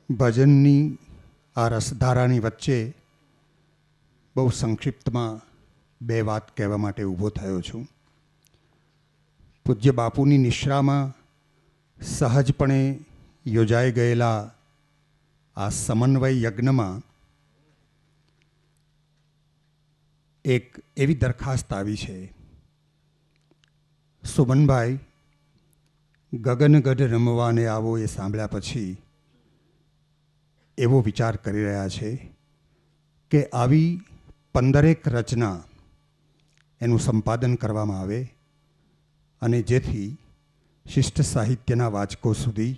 ભજનની આ રસધારાની વચ્ચે બહુ સંક્ષિપ્તમાં બે વાત કહેવા માટે ઊભો થયો છું. પૂજ્ય બાપુની નિશ્રામાં સહજપણે યોજાઈ ગયેલા આ સમન્વય યજ્ઞમાં એક એવી દરખાસ્ત આવી છે. સુમનભાઈ ગગનગઢ રમવાને આવો એ સાંભળ્યા પછી એવો વિચાર કરી રહ્યા છે કે આવી 15 રચના એનું સંપાદન કરવામાં આવે અને જેથી શિષ્ટ સાહિત્યના વાચકો સુધી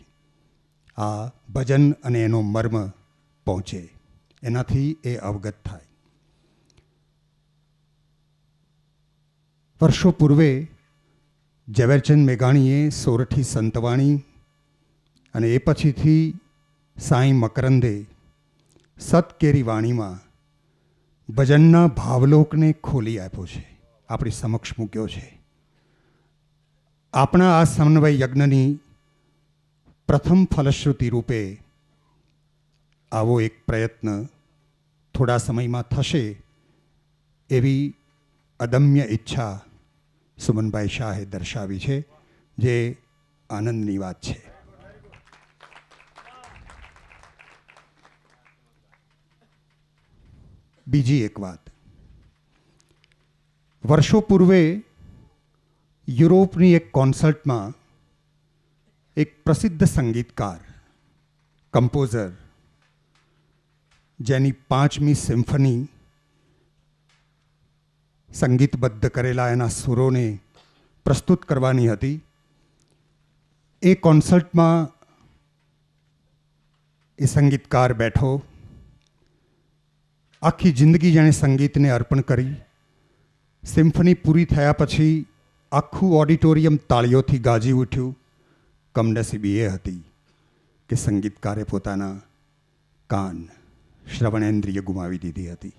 આ ભજન અને એનો મર્મ પહોંચે, એનાથી એ અવગત થાય. વર્ષો પૂર્વે ઝવેરચંદ મેઘાણીએ સોરઠી સંતવાણી અને એ પછીથી સાંઈ મકરંદે સતકેરી વાણીમાં ભજનના ભાવલોકને ખોલી આપ્યો છે, આપણી સમક્ષ મૂક્યો છે. આપણા આ સમન્વય યજ્ઞની પ્રથમ ફલશ્રુતિ રૂપે આવો એક પ્રયત્ન થોડા સમયમાં થશે એવી અદમ્ય ઈચ્છા સુમનભાઈ શાહે દર્શાવી છે, જે આનંદની વાત છે. બીજી એક વાત, વર્ષો પૂર્વે યુરોપની એક કોન્સર્ટમાં એક પ્રસિદ્ધ સંગીતકાર, કમ્પોઝર, જેની 5મી સિમ્ફની સંગીતબદ્ધ કરેલા એના સુરોને પ્રસ્તુત કરવાની હતી. એ કોન્સર્ટમાં એ સંગીતકાર બેઠો, આખી જિંદગી જેણે સંગીતને અર્પણ કરી. સિમ્ફની પૂરી થયા પછી આખું ઓડિટોરિયમ તાળીઓથી ગાજી ઉઠ્યું. કમનસીબી એ હતી કે સંગીતકારે પોતાના કાન, શ્રવણેન્દ્રિય ગુમાવી દીધી હતી.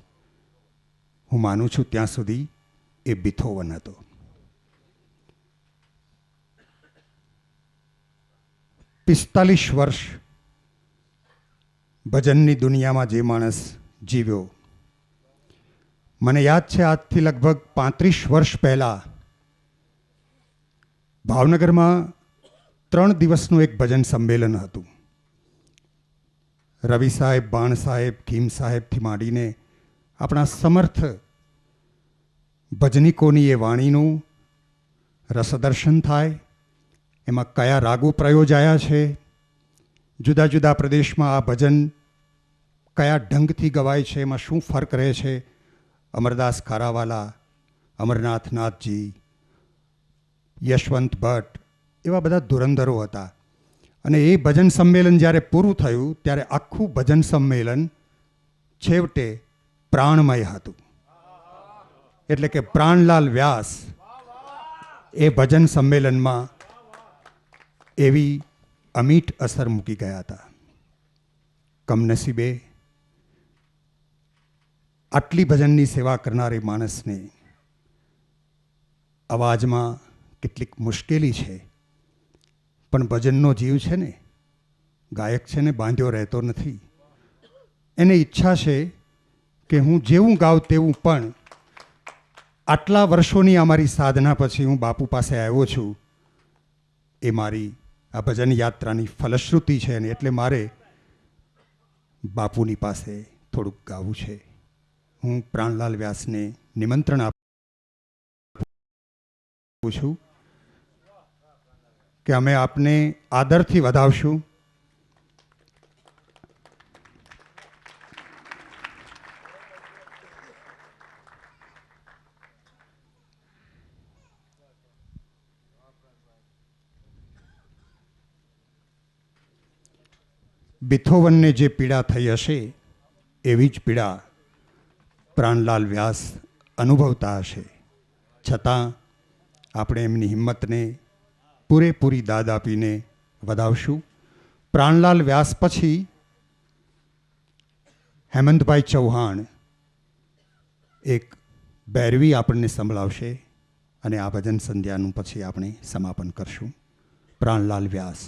હું માનું છું ત્યાં સુધી એ બીથોવન હતો. પિસ્તાલીસ વર્ષ ભજનની દુનિયામાં જે માણસ જીવ્યો, મને યાદ છે આજથી લગભગ 35 વર્ષ પહેલાં ભાવનગરમાં 3 દિવસનું એક ભજન સંમેલન હતું. રવિ સાહેબ, બાણ સાહેબ, કીમ સાહેબથી માંડીને આપણા સમર્થ ભજનિકોની એ વાણીનું રસદર્શન થાય. એમાં કયા રાગો પ્રયોજાયા છે, જુદા જુદા પ્રદેશમાં આ ભજન કયા ઢંગથી ગવાય છે, એમાં શું ફર્ક રહે છે. અમરદાસ ખારાવાલા, અમરનાથ નાથજી, યશવંત ભટ્ટ, એવા બધા ધુરંધરો હતા. અને એ ભજન સંમેલન જ્યારે પૂરું થયું ત્યારે આખું ભજન સંમેલન છેવટે પ્રાણમય હતું. એટલે કે પ્રાણલાલ વ્યાસ એ ભજન સંમેલનમાં એવી અમીટ અસર મૂકી ગયા હતા. કમનસીબે આટલી ભજનની સેવા કરનારી માણસને અવાજમાં કેટલીક મુશ્કેલી છે, પણ ભજનનો જીવ છે ને, ગાયક છે ને, બાંધ્યો રહેતો નથી. એને ઈચ્છા છે કે હું જેવું ગાઉં તેવું, પણ આટલા વર્ષોની અમારી સાધના પછી હું બાપુ પાસે આવ્યો છું. એ મારી આ ભજન યાત્રાની ફલશ્રુતિ છે, ને એટલે મારે બાપુની પાસે થોડુંક ગાવું છે. હું પ્રાણલાલ વ્યાસને નિમંત્રણ આપું છું કે અમે આપને આદરથી વધાવશું. બીથોવનને જે પીડા થઈ હશે એવી જ પીડા પ્રાણલાલ વ્યાસ અનુભવતા હશે. છતાં આપણે એમની હિંમતને પૂરેપૂરી દાદ આપીને વધાવશું. પ્રાણલાલ વ્યાસ પછી હેમંતભાઈ ચૌહાણ એક ભૈરવી આપણને સંભળાવશે અને આ ભજન સંધ્યાનું પછી આપણે સમાપન કરશું. પ્રાણલાલ વ્યાસ.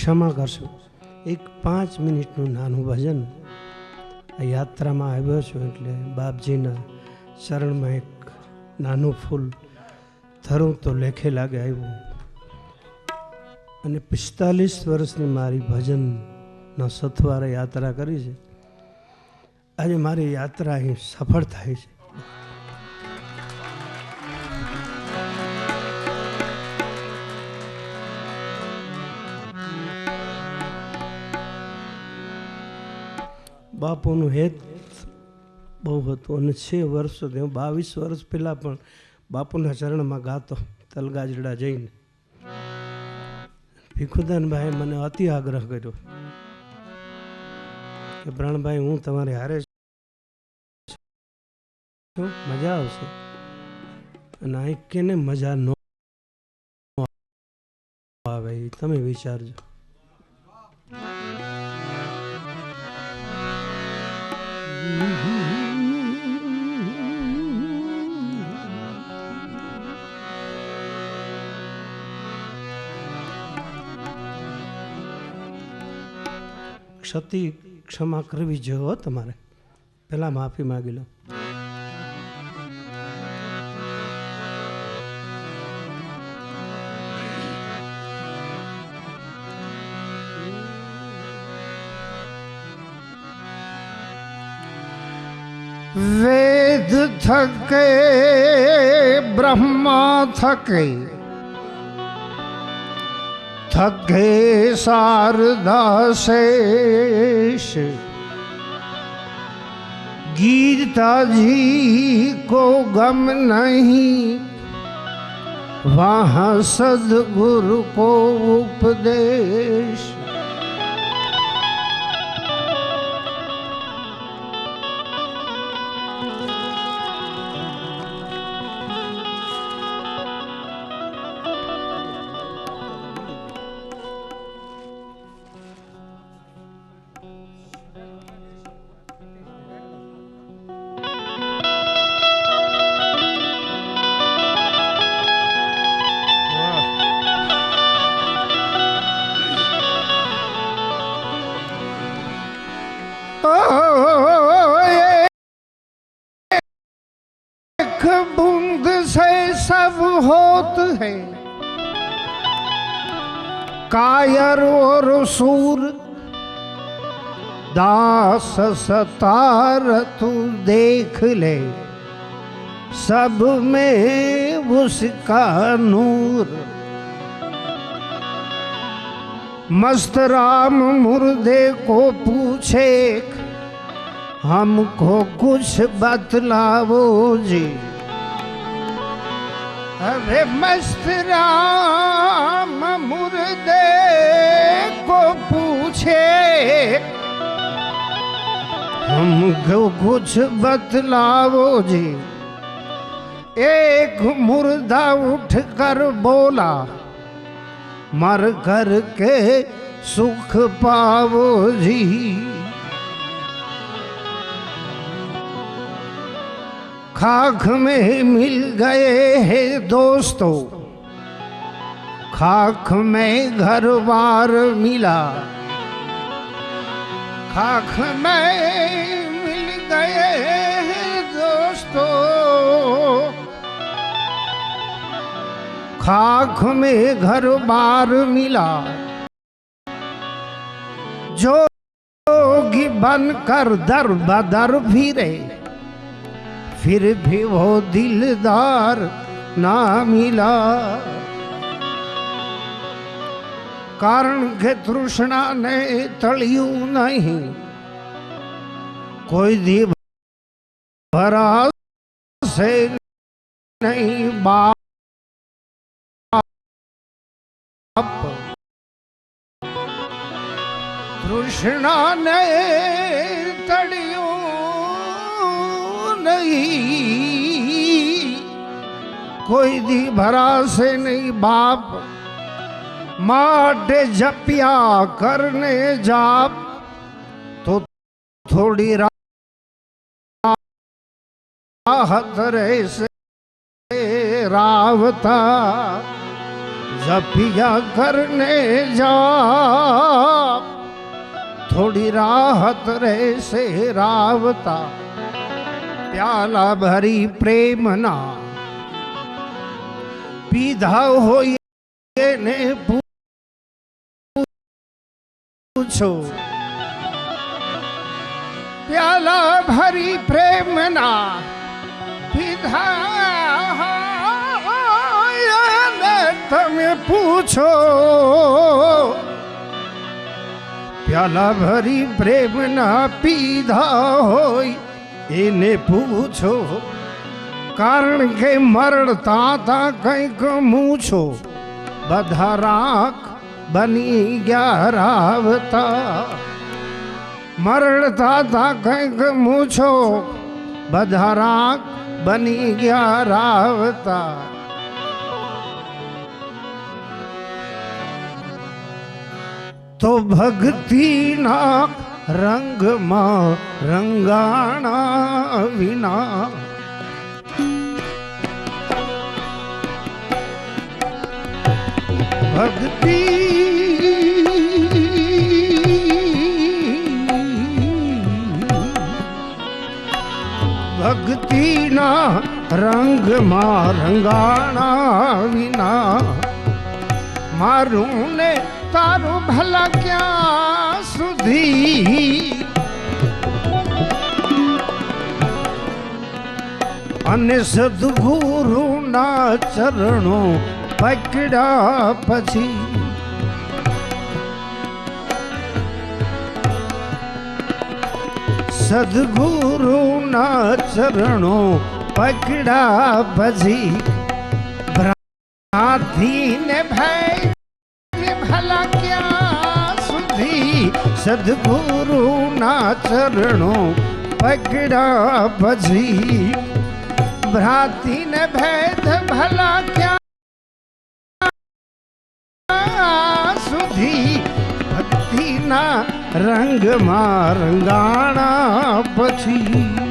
ક્ષમા કરશો, એક 5 મિનિટનું નાનું ભજન. આ યાત્રામાં આવ્યો છું એટલે બાપજીના ચરણમાં એક નાનું ફૂલ ધરું તો લેખે લાગે આવ્યું. અને 45 વર્ષની મારી ભજનના સથવારે યાત્રા કરી છે. આજે મારી યાત્રા અહીં સફળ થાય છે. બાપુનું હેત બહુ હતું અને 6 વર્ષ સુધી, હું 22 વર્ષ પહેલાં પણ બાપુના ચરણમાં ગાતો તલગાજડા જઈને. ભીખુદાનભાઈ મને અતિ આગ્રહ કર્યો કે પ્રાણભાઈ હું તમારે હારે છું, મજા આવશે. અને અહીં કેને મજા ન આવે એ તમે વિચારજો. ક્ષતિ ક્ષમા કરવી જોઈએ તમારે, પહેલા માફી માગી લો. વેદ થકે બ્રહ્મા થકે, થકે શારદા શેષ, गीता जी को गम नहीं, वहाँ सदगुरु को उपदेश. एक बूंद से सब होत है, कायर और सूर दास सतार तू देख ले, सब में उसका नूर. मस्त राम मुर्दे को पूछे, हमको कुछ बतलावो जी. अरे मस्त राम मुर्दे को पूछे, हमको कुछ बतलावो जी. एक मुर्दा उठ कर बोला, मर कर के सुख पावो जी. खाक में मिल गए हैं दोस्तों, खाक में घर बार मिला, खाक में मिल गए हैं दोस्तों, खाक में घर बार मिला. जोगी बनकर दर बदर फिरे, फिर भी वो दिलदार ना मिला. कारण के तृष्णा ने तड़ियू नहीं, कोई दी भरा से नहीं बाप. तृष्णा ने तड़ियू नहीं, कोई दी भरा से नहीं बाप. माटे जपिया करने जाप, तो थोड़ी राहत रे से रावता. जपिया करने जा थोड़ी राहत रहसे रावता प्याला भरी प्रेमना पीधा હોય ને પૂછો પ્યાલા ભરી પ્રેમના પીધા ને તમે પૂછો પ્યાલા ભરી પ્રેમના પીધા હોય એને પૂછો કારણ કે મરડતા તા કંઈક મૂછો બધા રાખ બની ગયા રાવતા મરડતા તા કંઈક મૂછો બધા રાખ બની ગયા રાવતા તો ભક્તિના રંગમાં રંગાણા વિના ભક્તિ ભક્તિના રંગમાં રંગાણા વિના મારું ને તારું ભલા ક્યાં સુધી અને સદગુરુના ચરણો પકડ્યા પછી સદગુરુના ચરણો પકડ્યા પછી ભ્રાંતિને ભય ભલા ક્યાં સુધી સદગુરુના ચરણો પકડ્યા પછી ભ્રાંતિને ભેદ ભલા ક્યાં સુધી ભક્તિના રંગમાં રંગાણા પછી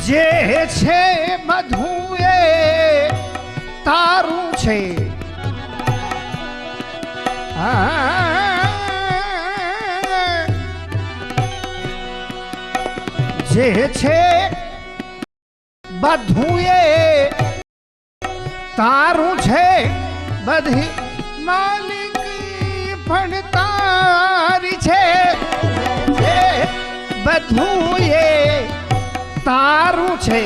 જે છે બધું એ તારું છે જે છે બધું એ તારું છે બધી માલિકી પણ તારી છે બધું એ તારું છે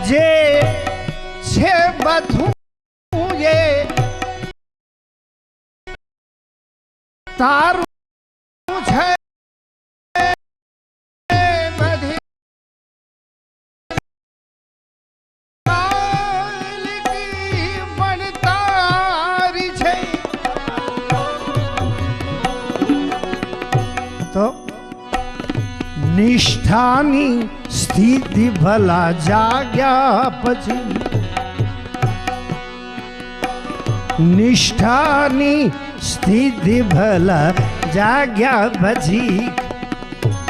જે છે બધું એ તારું છે બધી માલિકી પણ તારી છે તો નિષ્ઠાની સ્થિતિ ભલા જાગ્યા પછી નિષ્ઠાની સ્થિતિ ભલા જાગ્યા પછી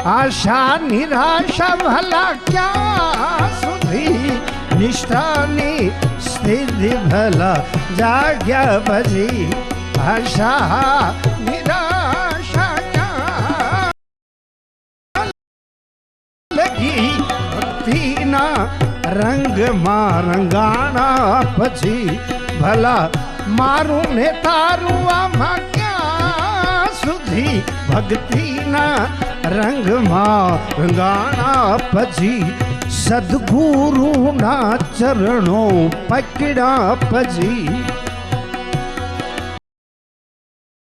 આશા નિરાશા ભલા ક્યાં સુધી નિષ્ઠાની સ્થિતિ ભલા જાગ્યા પછી આશા નિરાશા ભક્તિના રંગમાં રંગાણા પછી ભલા મારું ને તારું આમાં ક્યાં સુધી ભક્તિના રંગમાં રંગાણા પછી સદગુરુના ચરણો પકડ્યા પછી